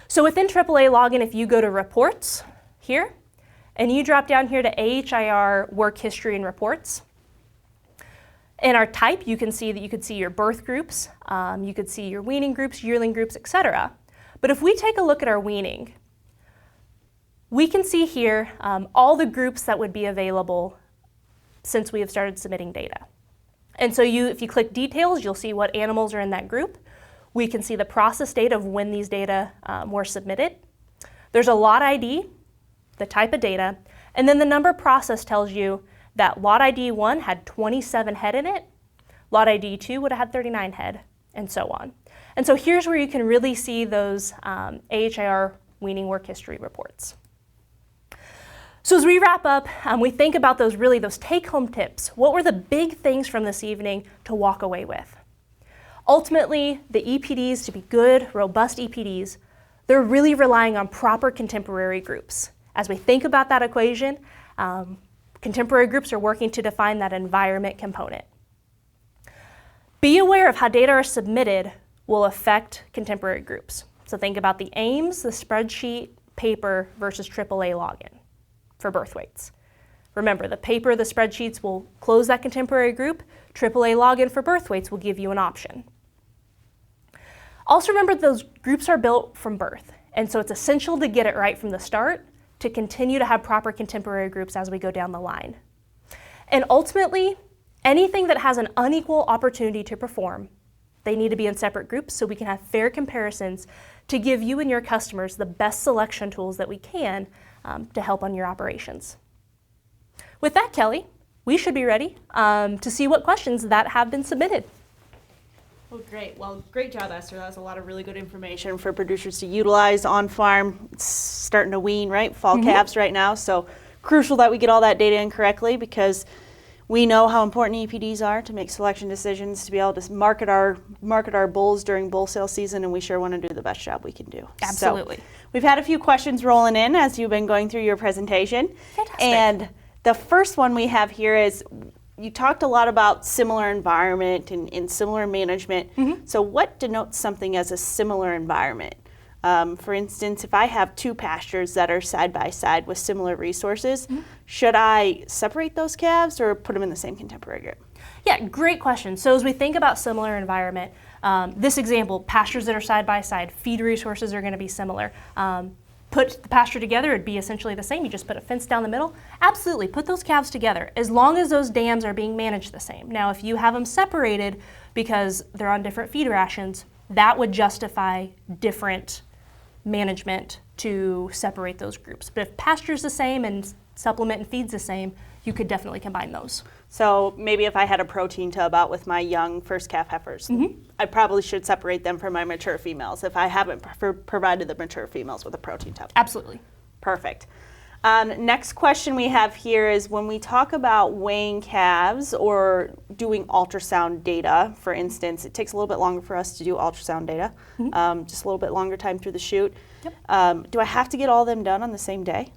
So within AAA login, if you go to reports here and you drop down here to AHIR work history and reports, in our type you can see that you could see your birth groups, you could see your weaning groups, yearling groups, etc. But if we take a look at our weaning, we can see here all the groups that would be available since we have started submitting data. And so if you click details, you'll see what animals are in that group. We can see the process date of when these data were submitted. There's a lot ID, the type of data, and then the number processed tells you that lot ID 1 had 27 head in it, lot ID 2 would have had 39 head, and so on. And so here's where you can really see those AHIR weaning work history reports. So as we wrap up, we think about those take-home tips. What were the big things from this evening to walk away with? Ultimately, the EPDs, to be good, robust EPDs, they're really relying on proper contemporary groups. As we think about that equation, contemporary groups are working to define that environment component. Be aware of how data are submitted will affect contemporary groups. So think about the AIMS, the spreadsheet, paper versus AAA login for birth weights. Remember, the paper, the spreadsheets will close that contemporary group. AAA login for birth weights will give you an option. Also remember those groups are built from birth, and so it's essential to get it right from the start to continue to have proper contemporary groups as we go down the line. And ultimately, anything that has an unequal opportunity to perform, they need to be in separate groups so we can have fair comparisons to give you and your customers the best selection tools that we can to help on your operations. With that, Kelly, we should be ready to see what questions that have been submitted. Well, great. Well, great job, Esther. That was a lot of really good information for producers to utilize on farm. It's starting to wean, right? Fall calves right now. So crucial that we get all that data in correctly, because we know how important EPDs are to make selection decisions, to be able to market our bulls during bull sale season, and we sure want to do the best job we can do. Absolutely. So, we've had a few questions rolling in as you've been going through your presentation. Fantastic. And the first one we have here is, you talked a lot about similar environment and similar management. So what denotes something as a similar environment? For instance, if I have two pastures that are side by side with similar resources, should I separate those calves or put them in the same contemporary group? Yeah, great question. So as we think about similar environment, this example, pastures that are side by side, feed resources are going to be similar. Put the pasture together, it'd be essentially the same. You just put a fence down the middle. Absolutely, put those calves together, as long as those dams are being managed the same. Now, if you have them separated because they're on different feed rations, that would justify different management to separate those groups. But if pasture's the same and supplement and feed's the same, you could definitely combine those. So maybe if I had a protein tub out with my young first calf heifers, I probably should separate them from my mature females if I haven't provided the mature females with a protein tub. Absolutely. Perfect. Next question we have here is, when we talk about weighing calves or doing ultrasound data, for instance, it takes a little bit longer for us to do ultrasound data, just a little bit longer time through the chute. Do I have to get all of them done on the same day?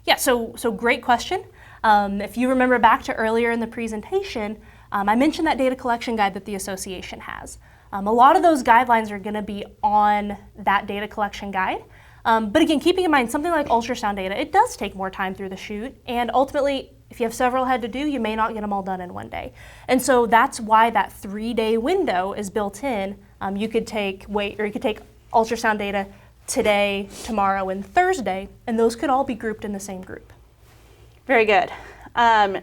Yeah, so great question. If you remember back to earlier in the presentation, I mentioned that data collection guide that the association has. A lot of those guidelines are going to be on that data collection guide. But again, keeping in mind something like ultrasound data, it does take more time through the chute, and ultimately, if you have several head to do, you may not get them all done in one day. And so that's why that 3-day window is built in. You could take ultrasound data today, tomorrow, and Thursday, and those could all be grouped in the same group. Very good.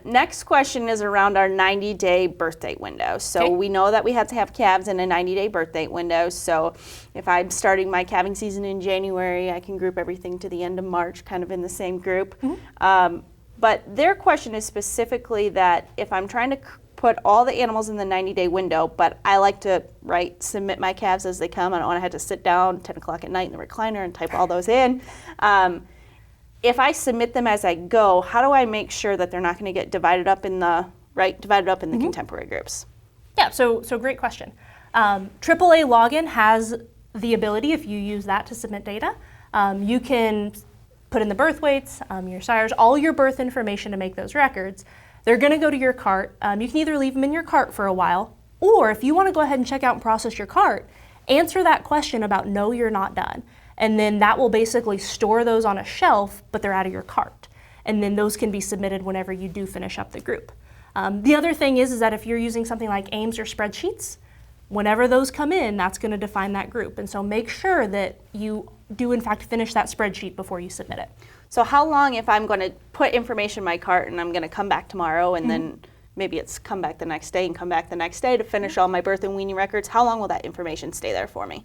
Next question is around our 90-day birth date window. So we know that we have to have calves in a 90-day birth date window. So if I'm starting my calving season in January, I can group everything to the end of March, kind of in the same group. But their question is specifically that if I'm trying to put all the animals in the 90-day window, but I like to submit my calves as they come. I don't want to have to sit down 10 o'clock at night in the recliner and type all those in. If I submit them as I go, how do I make sure that they're not going to get divided up in the contemporary groups? Yeah, so great question. AAA login has the ability, if you use that to submit data, you can put in the birth weights, your sires, all your birth information to make those records. They're going to go to your cart. You can either leave them in your cart for a while, or if you want to go ahead and check out and process your cart, answer that question about no, you're not done. And then that will basically store those on a shelf, but they're out of your cart. And then those can be submitted whenever you do finish up the group. The other thing is that if you're using something like AIMS or spreadsheets, whenever those come in, that's going to define that group. And so make sure that you do in fact finish that spreadsheet before you submit it. So how long, if I'm going to put information in my cart and I'm going to come back tomorrow and then maybe it's come back the next day and come back the next day to finish all my birth and weaning records, how long will that information stay there for me?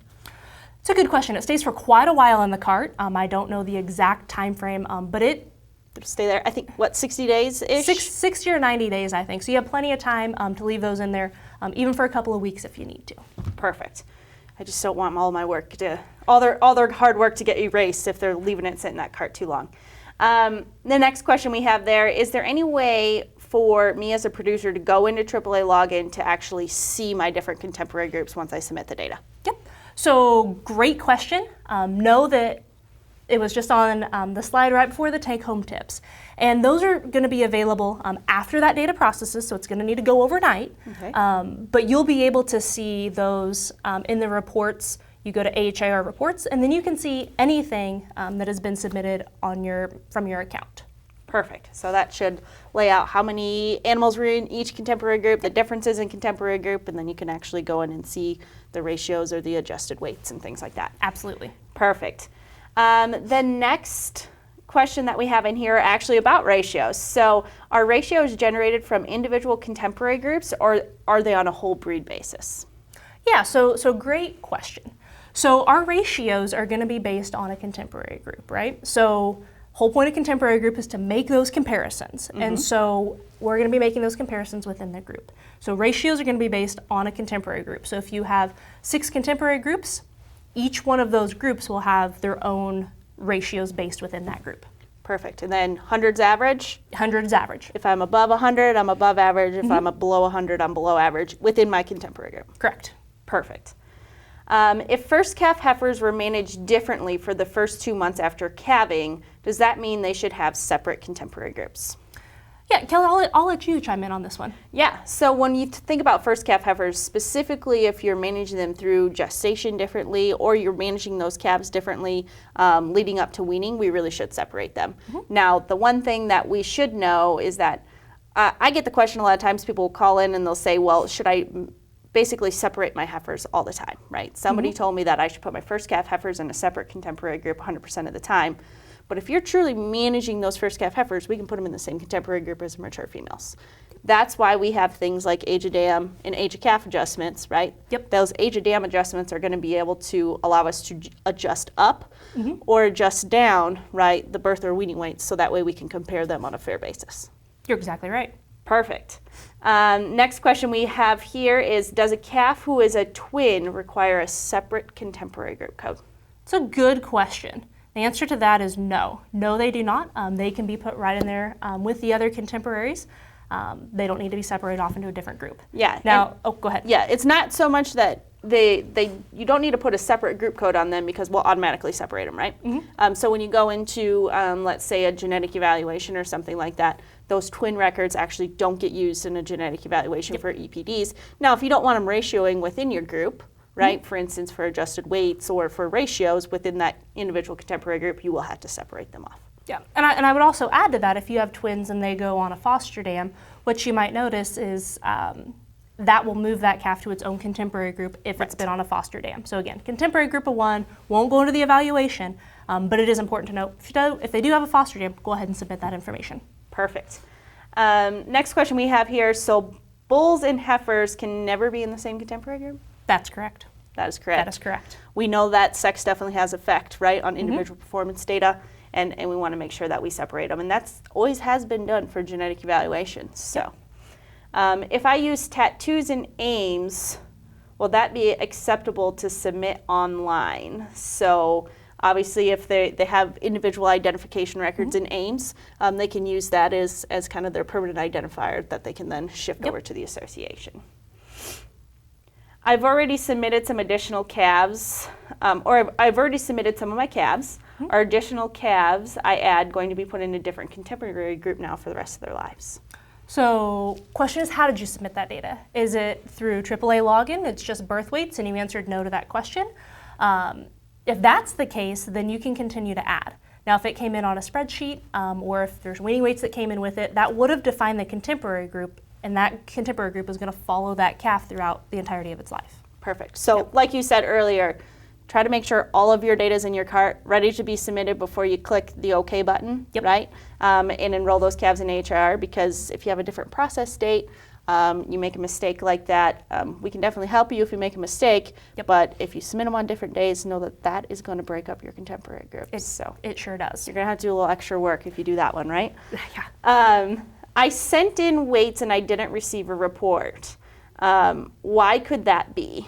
It's a good question. It stays for quite a while in the cart. I don't know the exact time frame, but it'll stay there, I think, 60 days-ish? 60 or 90 days, I think. So you have plenty of time to leave those in there, even for a couple of weeks if you need to. Perfect. I just don't want all my work all their hard work to get erased if they're leaving it sit in that cart too long. The next question we have there, is there any way for me as a producer to go into AAA login to actually see my different contemporary groups once I submit the data? Yep. So great question. Know that it was just on the slide right before the take-home tips. And those are going to be available after that data processes, so it's going to need to go overnight. Okay. But you'll be able to see those in the reports. You go to AHIR reports, and then you can see anything that has been submitted from your account. Perfect. So that should lay out how many animals were in each contemporary group, the differences in contemporary group, and then you can actually go in and see the ratios or the adjusted weights and things like that. Absolutely. Perfect. The next question that we have in here are actually about ratios. So are ratios generated from individual contemporary groups, or are they on a whole breed basis? Yeah, so great question. So our ratios are going to be based on a contemporary group, right? So Whole point of contemporary group is to make those comparisons. And so we're going to be making those comparisons within the group. So ratios are going to be based on a contemporary group. So if you have 6 contemporary groups, each one of those groups will have their own ratios based within that group. Perfect. And then hundreds average? Hundreds average. If I'm above 100, I'm above average. If I'm below 100, I'm below average within my contemporary group. Correct. Perfect. If first calf heifers were managed differently for the first 2 months after calving, does that mean they should have separate contemporary groups? Yeah, Kelly, I'll let you chime in on this one. Yeah, so when you think about first calf heifers, specifically if you're managing them through gestation differently or you're managing those calves differently leading up to weaning, we really should separate them. Now, the one thing that we should know is that I get the question a lot of times, people will call in and they'll say, well, should I basically separate my heifers all the time, right? Somebody told me that I should put my first calf heifers in a separate contemporary group 100% of the time. But if you're truly managing those first calf heifers, we can put them in the same contemporary group as mature females. That's why we have things like age of dam and age of calf adjustments, right? Yep. Those age of dam adjustments are going to be able to allow us to adjust up or adjust down, right, the birth or weaning weights, so that way we can compare them on a fair basis. You're exactly right. Perfect. Next question we have here is, does a calf who is a twin require a separate contemporary group code? It's a good question. The answer to that is no. No, they do not. They can be put right in there with the other contemporaries. They don't need to be separated off into a different group. Yeah. Now, go ahead. Yeah, it's not so much that you don't need to put a separate group code on them because we'll automatically separate them, right? So when you go into, let's say, a genetic evaluation or something like that, those twin records actually don't get used in a genetic evaluation for EPDs. Now, if you don't want them ratioing within your group, right, for instance, for adjusted weights or for ratios within that individual contemporary group, you will have to separate them off. Yeah, and I would also add to that, if you have twins and they go on a foster dam, what you might notice is that will move that calf to its own contemporary group if it's been on a foster dam. So again, contemporary group of 1 won't go into the evaluation, but it is important to note, if they do have a foster dam, go ahead and submit that information. Perfect. Next question we have here, so bulls and heifers can never be in the same contemporary group? That's correct. That is correct. That is correct. We know that sex definitely has effect, right, on individual performance data, and we want to make sure that we separate them. And that's always has been done for genetic evaluations. So if I use tattoos and aims, will that be acceptable to submit online? So obviously if they have individual identification records in aims, they can use that as kind of their permanent identifier that they can then shift over to the association. I've already submitted some additional calves, or I've already submitted some of my calves. Are additional calves I add going to be put in a different contemporary group now for the rest of their lives? So question is, how did you submit that data? Is it through AAA login? It's just birth weights and you answered no to that question? If that's the case, then you can continue to add. Now, if it came in on a spreadsheet, or if there's weaning weights that came in with it, that would have defined the contemporary group, and that contemporary group is going to follow that calf throughout the entirety of its life. Perfect. So like you said earlier, try to make sure all of your data is in your cart, ready to be submitted before you click the OK button, right? And enroll those calves in HR, because if you have a different process date, you make a mistake like that, we can definitely help you if you make a mistake, but if you submit them on different days, know that that is going to break up your contemporary group. It sure does. You're going to have to do a little extra work if you do that one, right? Yeah. I sent in weights and I didn't receive a report. Why could that be?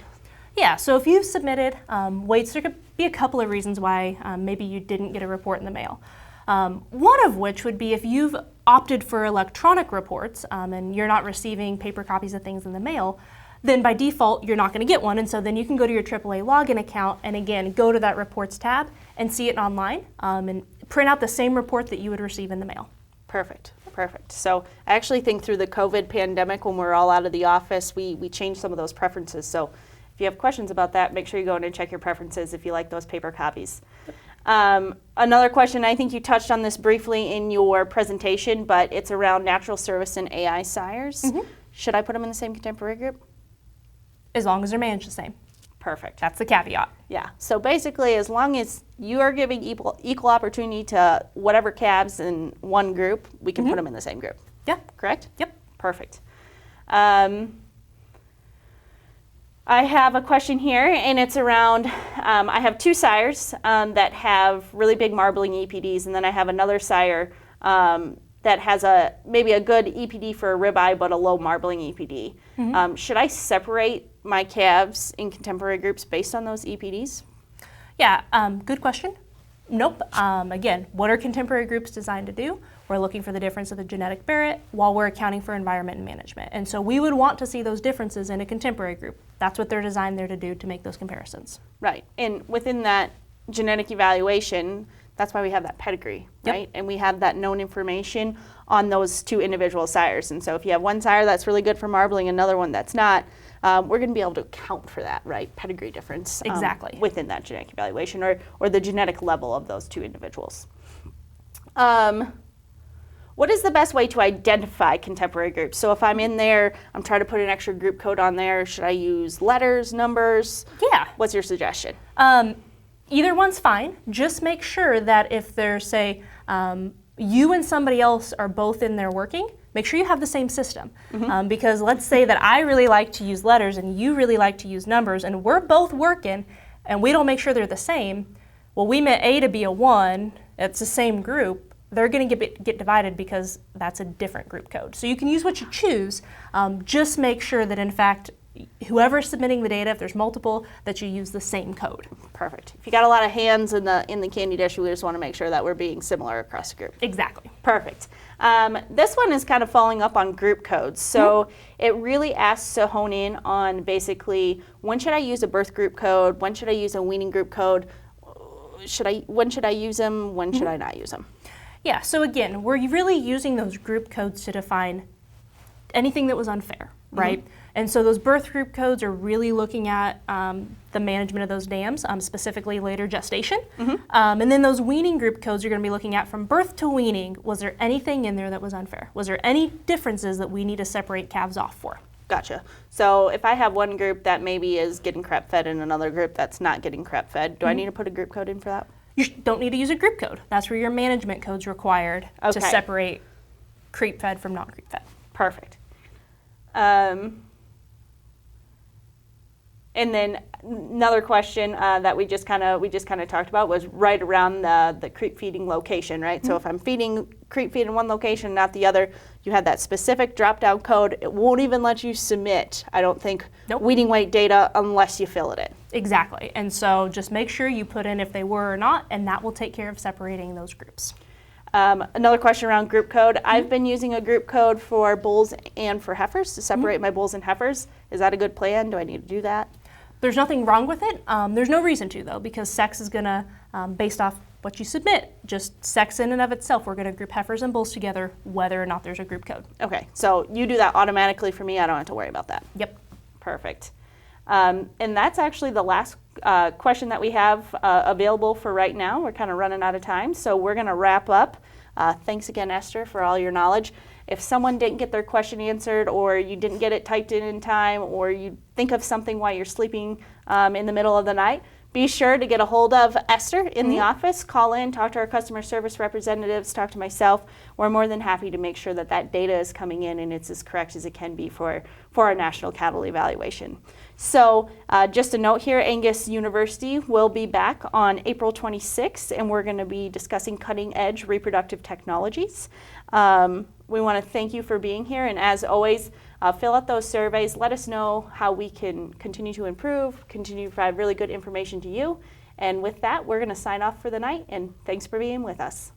Yeah, so if you've submitted weights, there could be a couple of reasons why maybe you didn't get a report in the mail. One of which would be if you've opted for electronic reports and you're not receiving paper copies of things in the mail, then by default you're not going to get one, and so then you can go to your AAA login account and again go to that reports tab and see it online and print out the same report that you would receive in the mail. Perfect. Perfect. So I actually think through the COVID pandemic, when we're all out of the office, we changed some of those preferences. So if you have questions about that, make sure you go in and check your preferences if you like those paper copies. Another question, I think you touched on this briefly in your presentation, but it's around natural service and AI sires. Should I put them in the same contemporary group? As long as they're managed the same. Perfect. That's the caveat. Yeah. So basically, as long as you are giving equal opportunity to whatever calves in one group, we can put them in the same group. Yeah. Correct? Yep. Perfect. I have a question here, and it's around I have two sires that have really big marbling EPDs, and then I have another sire that has maybe a good EPD for a ribeye, but a low marbling EPD. Should I separate my calves in contemporary groups based on those EPDs? Yeah, good question. Nope. Again, what are contemporary groups designed to do? We're looking for the difference of the genetic Barrett while we're accounting for environment and management. And so we would want to see those differences in a contemporary group. That's what they're designed there to do, to make those comparisons. Right. And within that genetic evaluation, that's why we have that pedigree, right? Yep. And we have that known information on those two individual sires. And so if you have one sire that's really good for marbling, another one that's not, we're going to be able to account for that, right? Pedigree difference. Exactly. Within that genetic evaluation or the genetic level of those two individuals. What is the best way to identify contemporary groups? So if I'm in there, I'm trying to put an extra group code on there, should I use letters, numbers? Yeah. What's your suggestion? Either one's fine. Just make sure that if there's, say, you and somebody else are both in there working, make sure you have the same system. Because let's say that I really like to use letters and you really like to use numbers, and we're both working and we don't make sure they're the same. Well, we meant A to be a 1, it's the same group. They're going to get divided because that's a different group code. So you can use what you choose, just make sure that in fact, whoever's submitting the data, if there's multiple, that you use the same code. Perfect. If you got a lot of hands in the candy dish, we just want to make sure that we're being similar across the group. Exactly. Perfect. This one is kind of following up on group codes. So it really asks to hone in on basically, when should I use a birth group code? When should I use a weaning group code? When should I use them? When should I not use them? Yeah, so again, we're really using those group codes to define anything that was unfair, right? And so those birth group codes are really looking at the management of those dams, specifically later gestation. And then those weaning group codes are going to be looking at from birth to weaning, was there anything in there that was unfair? Was there any differences that we need to separate calves off for? Gotcha. So if I have one group that maybe is getting crep fed and another group that's not getting crep fed, do I need to put a group code in for that? You don't need to use a group code. That's where your management code's required to separate creep fed from non-creep fed. Perfect. And then another question that we just kind of talked about was right around the creep feeding location, right? So if I'm creep feed in one location, not the other, you have that specific drop-down code. It won't even let you submit, I don't think, weaning weight data unless you fill it in. Exactly. And so just make sure you put in if they were or not, and that will take care of separating those groups. Another question around group code. I've been using a group code for bulls and for heifers to separate my bulls and heifers. Is that a good plan? Do I need to do that? There's nothing wrong with it. There's no reason to, though, because sex is going to, based off what you submit, just sex in and of itself, we're going to group heifers and bulls together, whether or not there's a group code. Okay, so you do that automatically for me. I don't have to worry about that. Yep. Perfect. And that's actually the last question that we have available for right now. We're kind of running out of time, so we're going to wrap up. Thanks again, Esther, for all your knowledge. If someone didn't get their question answered, or you didn't get it typed in time, or you think of something while you're sleeping in the middle of the night, be sure to get a hold of Esther in the office. Call in, talk to our customer service representatives, talk to myself. We're more than happy to make sure that that data is coming in and it's as correct as it can be for our national cattle evaluation. So just a note here, Angus University will be back on April 26th, and we're going to be discussing cutting-edge reproductive technologies. We want to thank you for being here, and as always, fill out those surveys. Let us know how we can continue to improve, continue to provide really good information to you. And with that, we're going to sign off for the night, and thanks for being with us.